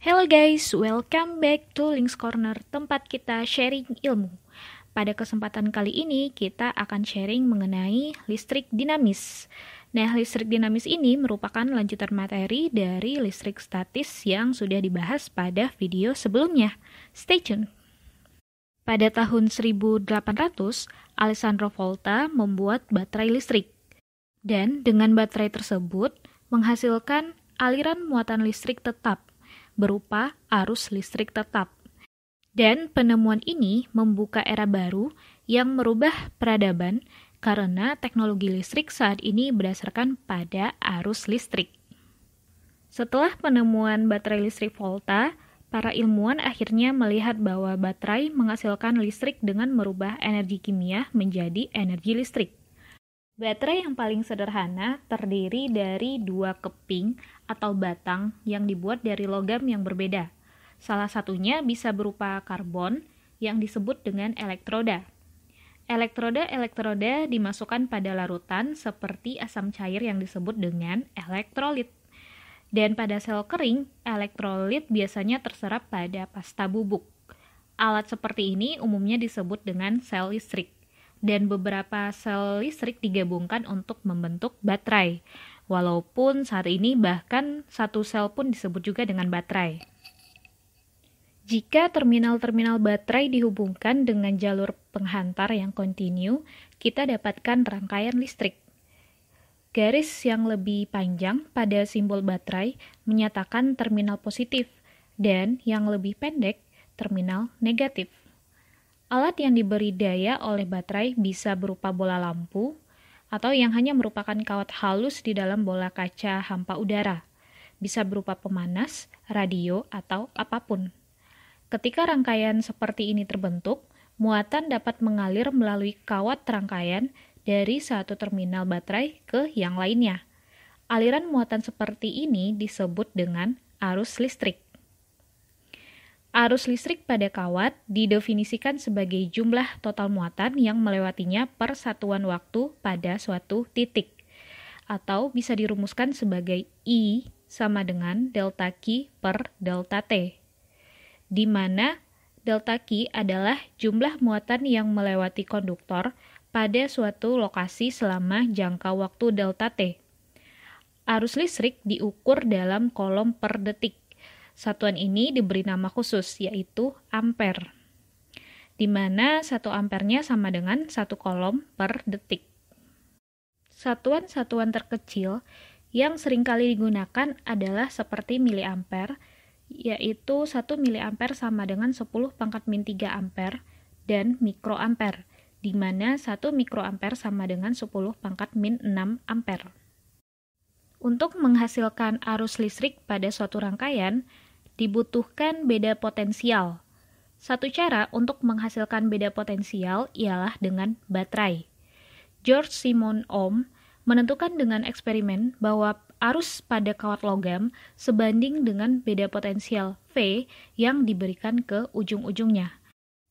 Hello guys, welcome back to Links Corner, tempat kita sharing ilmu. Pada kesempatan kali ini, kita akan sharing mengenai listrik dinamis. Nah, listrik dinamis ini merupakan lanjutan materi dari listrik statis yang sudah dibahas pada video sebelumnya. Stay tune! Pada tahun 1800, Alessandro Volta membuat baterai listrik. Dan dengan baterai tersebut, menghasilkan aliran muatan listrik tetap, berupa arus listrik tetap. Dan penemuan ini membuka era baru yang merubah peradaban karena teknologi listrik saat ini berdasarkan pada arus listrik. Setelah penemuan baterai listrik Volta, para ilmuwan akhirnya melihat bahwa baterai menghasilkan listrik dengan merubah energi kimia menjadi energi listrik. Baterai yang paling sederhana terdiri dari dua keping atau batang yang dibuat dari logam yang berbeda. Salah satunya bisa berupa karbon yang disebut dengan elektroda. Elektroda dimasukkan pada larutan seperti asam cair yang disebut dengan elektrolit. Dan pada sel kering, elektrolit biasanya terserap pada pasta bubuk. Alat seperti ini umumnya disebut dengan sel listrik. Dan beberapa sel listrik digabungkan untuk membentuk baterai. Walaupun saat ini bahkan satu sel pun disebut juga dengan baterai. Jika terminal-terminal baterai dihubungkan dengan jalur penghantar yang kontinu, kita dapatkan rangkaian listrik. Garis yang lebih panjang pada simbol baterai menyatakan terminal positif, dan yang lebih pendek terminal negatif. Alat yang diberi daya oleh baterai bisa berupa bola lampu, atau yang hanya merupakan kawat halus di dalam bola kaca hampa udara. Bisa berupa pemanas, radio, atau apapun. Ketika rangkaian seperti ini terbentuk, muatan dapat mengalir melalui kawat rangkaian dari satu terminal baterai ke yang lainnya. Aliran muatan seperti ini disebut dengan arus listrik. Arus listrik pada kawat didefinisikan sebagai jumlah total muatan yang melewatinya per satuan waktu pada suatu titik, atau bisa dirumuskan sebagai I sama dengan delta Q per delta T, di mana delta Q adalah jumlah muatan yang melewati konduktor pada suatu lokasi selama jangka waktu delta T. Arus listrik diukur dalam kolom per detik. Satuan ini diberi nama khusus, yaitu ampere, di mana 1 ampernya sama dengan 1 kolom per detik. Satuan-satuan terkecil yang seringkali digunakan adalah seperti miliampere, yaitu 1 miliampere sama dengan 10 pangkat min 3 ampere, dan mikroampere, di mana 1 mikroampere sama dengan 10 pangkat min 6 ampere. Untuk menghasilkan arus listrik pada suatu rangkaian, dibutuhkan beda potensial. Satu cara untuk menghasilkan beda potensial ialah dengan baterai. George Simon Ohm menentukan dengan eksperimen bahwa arus pada kawat logam sebanding dengan beda potensial V yang diberikan ke ujung-ujungnya.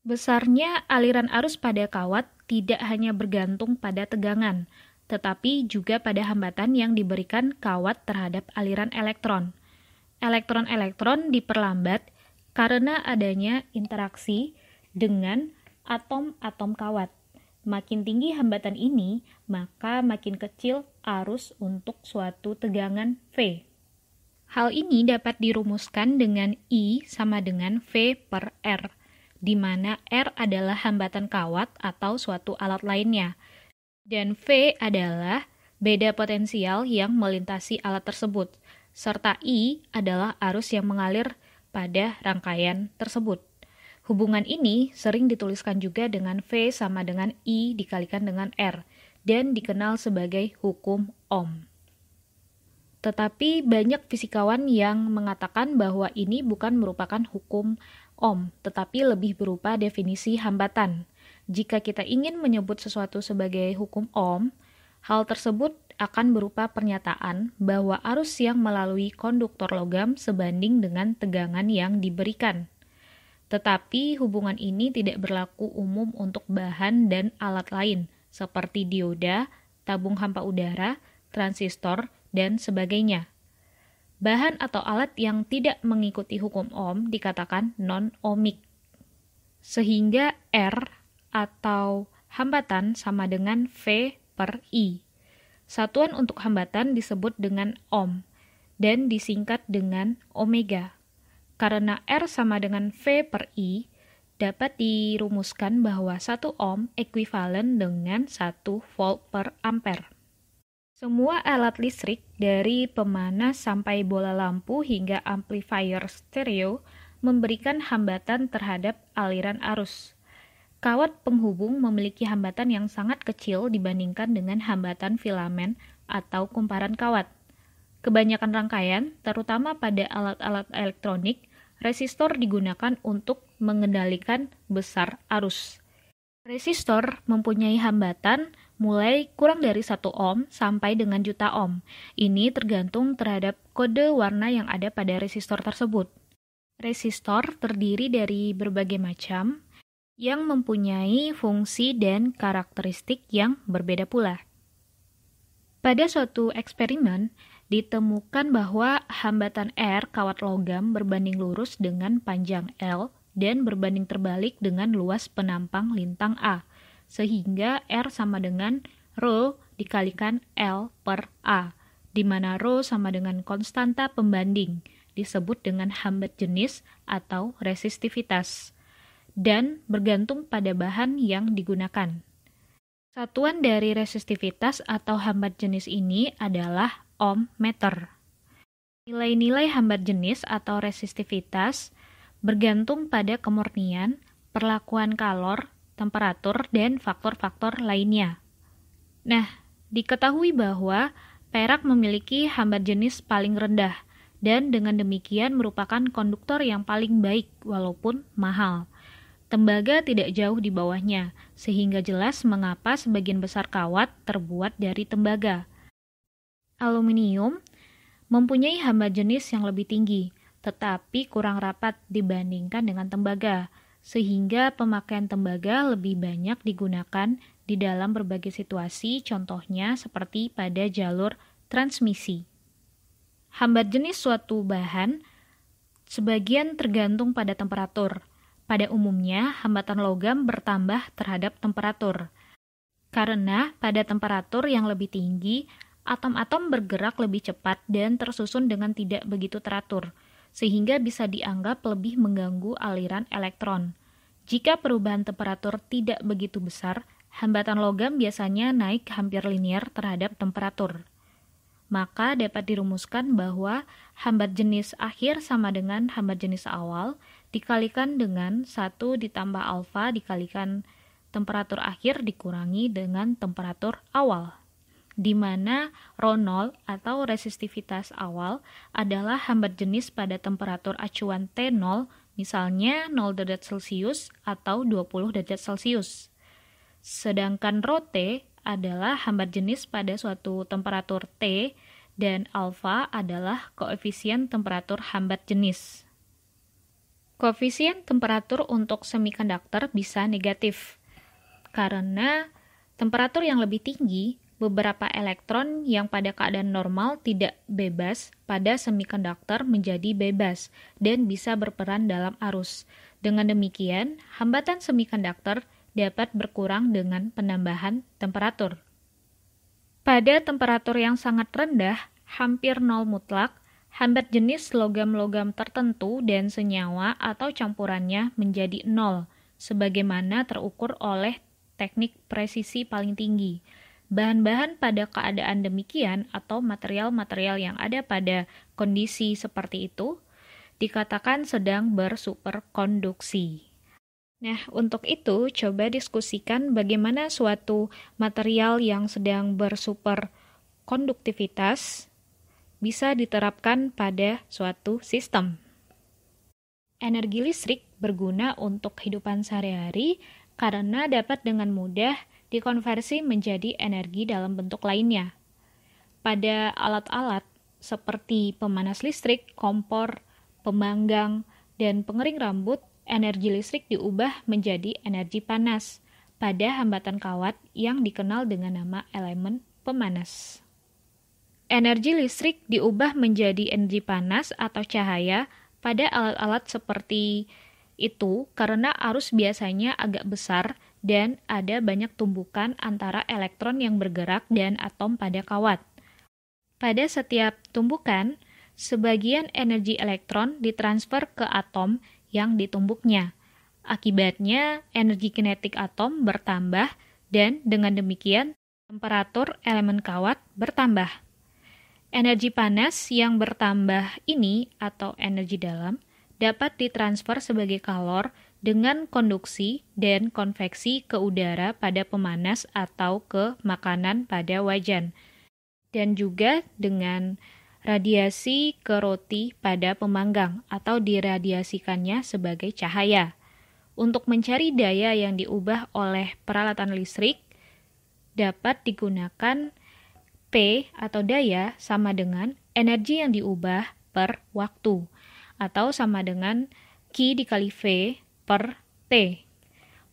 Besarnya aliran arus pada kawat tidak hanya bergantung pada tegangan, tetapi juga pada hambatan yang diberikan kawat terhadap aliran elektron. Elektron-elektron diperlambat karena adanya interaksi dengan atom-atom kawat. Makin tinggi hambatan ini, maka makin kecil arus untuk suatu tegangan V. Hal ini dapat dirumuskan dengan I sama dengan V per R, di mana R adalah hambatan kawat atau suatu alat lainnya, dan V adalah beda potensial yang melintasi alat tersebut, serta I adalah arus yang mengalir pada rangkaian tersebut. Hubungan ini sering dituliskan juga dengan V sama dengan I dikalikan dengan R, dan dikenal sebagai hukum Ohm. Tetapi banyak fisikawan yang mengatakan bahwa ini bukan merupakan hukum Ohm, tetapi lebih berupa definisi hambatan. Jika kita ingin menyebut sesuatu sebagai hukum Ohm, hal tersebut akan berupa pernyataan bahwa arus yang melalui konduktor logam sebanding dengan tegangan yang diberikan. Tetapi hubungan ini tidak berlaku umum untuk bahan dan alat lain, seperti dioda, tabung hampa udara, transistor, dan sebagainya. Bahan atau alat yang tidak mengikuti hukum Ohm dikatakan non-ohmik. Sehingga R atau hambatan sama dengan V per I. Satuan untuk hambatan disebut dengan Ohm dan disingkat dengan omega. Karena R sama dengan V per I, dapat dirumuskan bahwa 1 Ohm ekuivalen dengan 1 volt per ampere. Semua alat listrik dari pemanas sampai bola lampu hingga amplifier stereo memberikan hambatan terhadap aliran arus. Kawat penghubung memiliki hambatan yang sangat kecil dibandingkan dengan hambatan filamen atau kumparan kawat. Kebanyakan rangkaian, terutama pada alat-alat elektronik, resistor digunakan untuk mengendalikan besar arus. Resistor mempunyai hambatan mulai kurang dari 1 ohm sampai dengan juta ohm. Ini tergantung terhadap kode warna yang ada pada resistor tersebut. Resistor terdiri dari berbagai macam yang mempunyai fungsi dan karakteristik yang berbeda pula. Pada suatu eksperimen, ditemukan bahwa hambatan R kawat logam berbanding lurus dengan panjang L dan berbanding terbalik dengan luas penampang lintang A, sehingga R sama dengan Rho dikalikan L per A, di mana Rho sama dengan konstanta pembanding, disebut dengan hambat jenis atau resistivitas, dan bergantung pada bahan yang digunakan. Satuan dari resistivitas atau hambat jenis ini adalah ohm meter. Nilai-nilai hambat jenis atau resistivitas bergantung pada kemurnian, perlakuan kalor, temperatur, dan faktor-faktor lainnya. Nah, diketahui bahwa perak memiliki hambat jenis paling rendah, dan dengan demikian merupakan konduktor yang paling baik walaupun mahal. Tembaga tidak jauh di bawahnya, sehingga jelas mengapa sebagian besar kawat terbuat dari tembaga. Aluminium mempunyai hambat jenis yang lebih tinggi, tetapi kurang rapat dibandingkan dengan tembaga, sehingga pemakaian tembaga lebih banyak digunakan di dalam berbagai situasi, contohnya seperti pada jalur transmisi. Hambat jenis suatu bahan sebagian tergantung pada temperatur. Pada umumnya, hambatan logam bertambah terhadap temperatur. Karena pada temperatur yang lebih tinggi, atom-atom bergerak lebih cepat dan tersusun dengan tidak begitu teratur, sehingga bisa dianggap lebih mengganggu aliran elektron. Jika perubahan temperatur tidak begitu besar, hambatan logam biasanya naik hampir linier terhadap temperatur. Maka dapat dirumuskan bahwa hambat jenis akhir sama dengan hambat jenis awal dikalikan dengan 1 ditambah alfa dikalikan temperatur akhir dikurangi dengan temperatur awal, di mana Rho0 atau resistivitas awal adalah hambat jenis pada temperatur acuan T0, misalnya 0 derajat Celcius atau 20 derajat Celcius. Sedangkan Rho-T adalah hambat jenis pada suatu temperatur T, dan alfa adalah koefisien temperatur hambat jenis. Koefisien temperatur untuk semikonduktor bisa negatif, karena temperatur yang lebih tinggi, beberapa elektron yang pada keadaan normal tidak bebas pada semikonduktor menjadi bebas dan bisa berperan dalam arus. Dengan demikian, hambatan semikonduktor dapat berkurang dengan penambahan temperatur. Pada temperatur yang sangat rendah, hampir nol mutlak, hambat jenis logam-logam tertentu dan senyawa atau campurannya menjadi nol, sebagaimana terukur oleh teknik presisi paling tinggi. Bahan-bahan pada keadaan demikian atau material-material yang ada pada kondisi seperti itu dikatakan sedang bersuperkonduksi. Nah, untuk itu coba diskusikan bagaimana suatu material yang sedang bersuperkonduktivitas bisa diterapkan pada suatu sistem. Energi listrik berguna untuk kehidupan sehari-hari karena dapat dengan mudah dikonversi menjadi energi dalam bentuk lainnya. Pada alat-alat seperti pemanas listrik, kompor, pemanggang, dan pengering rambut, energi listrik diubah menjadi energi panas pada hambatan kawat yang dikenal dengan nama elemen pemanas. Energi listrik diubah menjadi energi panas atau cahaya pada alat-alat seperti itu karena arus biasanya agak besar dan ada banyak tumbukan antara elektron yang bergerak dan atom pada kawat. Pada setiap tumbukan, sebagian energi elektron ditransfer ke atom yang ditumbuknya. Akibatnya, energi kinetik atom bertambah dan dengan demikian temperatur elemen kawat bertambah. Energi panas yang bertambah ini atau energi dalam dapat ditransfer sebagai kalor dengan konduksi dan konveksi ke udara pada pemanas atau ke makanan pada wajan, dan juga dengan radiasi ke roti pada pemanggang atau diradiasikannya sebagai cahaya. Untuk mencari daya yang diubah oleh peralatan listrik, dapat digunakan P atau daya sama dengan energi yang diubah per waktu, atau sama dengan Q dikali V per T.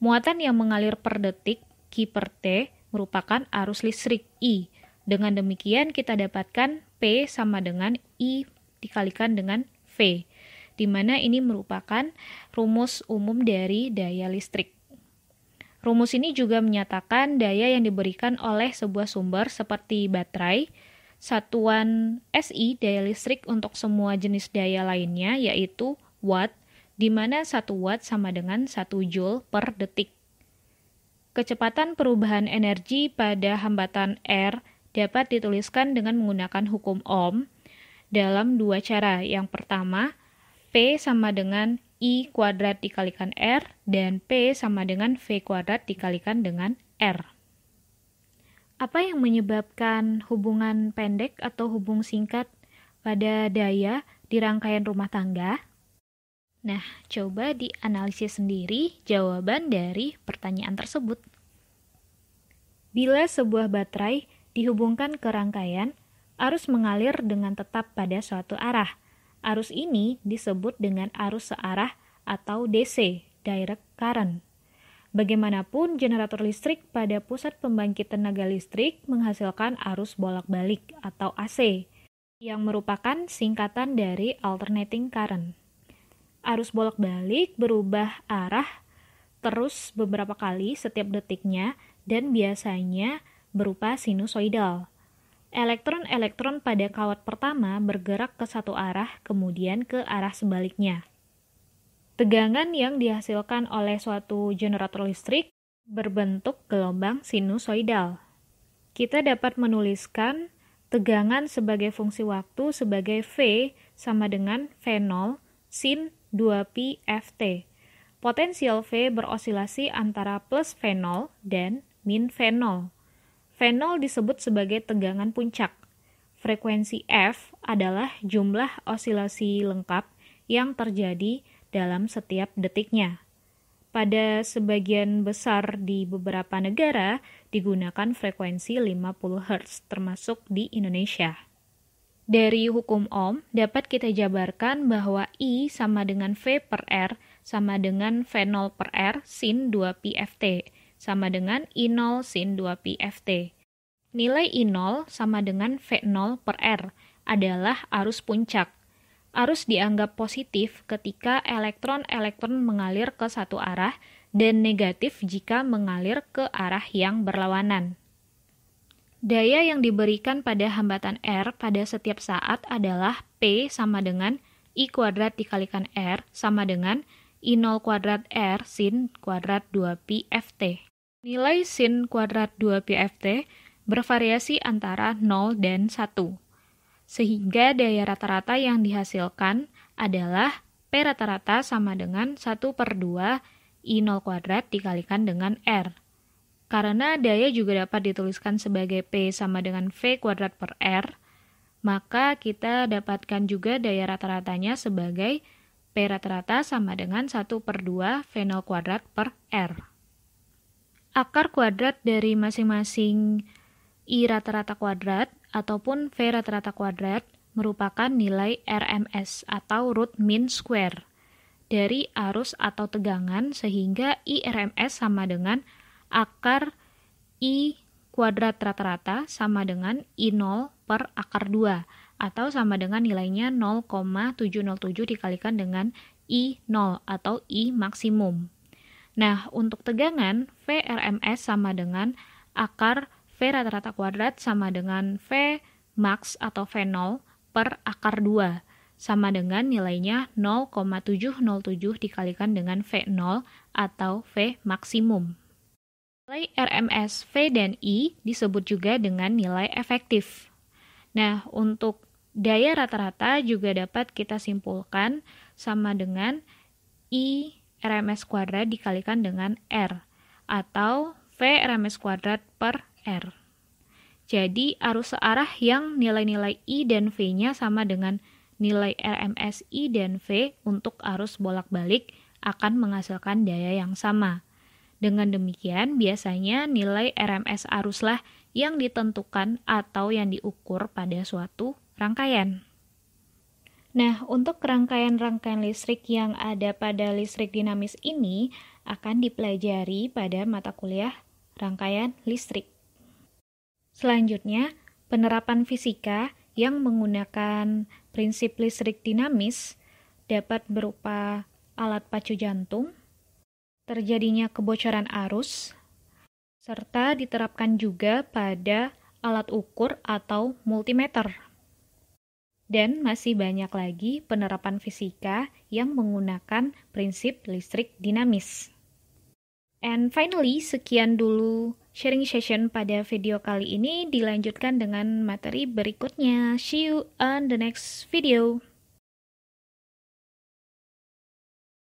Muatan yang mengalir per detik, Q per T, merupakan arus listrik I. Dengan demikian kita dapatkan P sama dengan I dikalikan dengan V, di mana ini merupakan rumus umum dari daya listrik. Rumus ini juga menyatakan daya yang diberikan oleh sebuah sumber seperti baterai, satuan SI daya listrik untuk semua jenis daya lainnya yaitu watt, di mana 1 watt sama dengan 1 joule per detik. Kecepatan perubahan energi pada hambatan R dapat dituliskan dengan menggunakan hukum Ohm dalam dua cara. Yang pertama, P sama dengan I kuadrat dikalikan R, dan P sama dengan V kuadrat dikalikan dengan R. Apa yang menyebabkan hubungan pendek atau hubung singkat pada daya di rangkaian rumah tangga? Nah, coba dianalisis sendiri jawaban dari pertanyaan tersebut. Bila sebuah baterai dihubungkan ke rangkaian, arus mengalir dengan tetap pada suatu arah. Arus ini disebut dengan arus searah atau DC, direct current. Bagaimanapun, generator listrik pada pusat pembangkit tenaga listrik menghasilkan arus bolak-balik atau AC, yang merupakan singkatan dari alternating current. Arus bolak-balik berubah arah terus beberapa kali setiap detiknya dan biasanya berupa sinusoidal. Elektron-elektron pada kawat pertama bergerak ke satu arah, kemudian ke arah sebaliknya. Tegangan yang dihasilkan oleh suatu generator listrik berbentuk gelombang sinusoidal. Kita dapat menuliskan tegangan sebagai fungsi waktu sebagai V sama dengan V0 sin 2pi Ft. Potensial V berosilasi antara plus V0 dan min V0. V0 disebut sebagai tegangan puncak. Frekuensi F adalah jumlah osilasi lengkap yang terjadi dalam setiap detiknya. Pada sebagian besar di beberapa negara digunakan frekuensi 50 Hz, termasuk di Indonesia. Dari hukum Ohm dapat kita jabarkan bahwa I sama dengan V per R sama dengan V0 per R sin 2pi Ft. Sama dengan I0 sin 2pi Ft. Nilai I0 sama dengan V0 per R adalah arus puncak. Arus dianggap positif ketika elektron-elektron mengalir ke satu arah dan negatif jika mengalir ke arah yang berlawanan. Daya yang diberikan pada hambatan R pada setiap saat adalah P sama dengan I kuadrat dikalikan R sama dengan I0 kuadrat R sin kuadrat 2pi Ft. Nilai sin kuadrat 2pi Ft bervariasi antara 0 dan 1. Sehingga daya rata-rata yang dihasilkan adalah P rata-rata sama dengan 1/2 I0 kuadrat dikalikan dengan R. Karena daya juga dapat dituliskan sebagai P sama dengan V kuadrat per R, maka kita dapatkan juga daya rata-ratanya sebagai P rata-rata sama dengan 1/2 V0 kuadrat per R. Akar kuadrat dari masing-masing I rata-rata kuadrat ataupun V rata-rata kuadrat merupakan nilai RMS atau root mean square dari arus atau tegangan, sehingga IRMS sama dengan akar I kuadrat rata-rata sama dengan I0 per akar 2, atau sama dengan nilainya 0,707 dikalikan dengan I0 atau I maksimum. Nah, untuk tegangan, V RMS sama dengan akar V rata-rata kuadrat sama dengan V max atau V0 per akar 2, sama dengan nilainya 0,707 dikalikan dengan V0 atau V maksimum. Nilai RMS V dan I disebut juga dengan nilai efektif. Nah, untuk daya rata-rata juga dapat kita simpulkan sama dengan I RMS kuadrat dikalikan dengan R, atau V RMS kuadrat per R. Jadi, arus searah yang nilai-nilai I dan V-nya sama dengan nilai RMS I dan V untuk arus bolak-balik akan menghasilkan daya yang sama. Dengan demikian, biasanya nilai RMS aruslah yang ditentukan atau yang diukur pada suatu rangkaian. Nah, untuk rangkaian-rangkaian listrik yang ada pada listrik dinamis ini akan dipelajari pada mata kuliah rangkaian listrik. Selanjutnya, penerapan fisika yang menggunakan prinsip listrik dinamis dapat berupa alat pacu jantung, terjadinya kebocoran arus, serta diterapkan juga pada alat ukur atau multimeter. Dan masih banyak lagi penerapan fisika yang menggunakan prinsip listrik dinamis. And finally, sekian dulu sharing session pada video kali ini. Dilanjutkan dengan materi berikutnya. See you on the next video.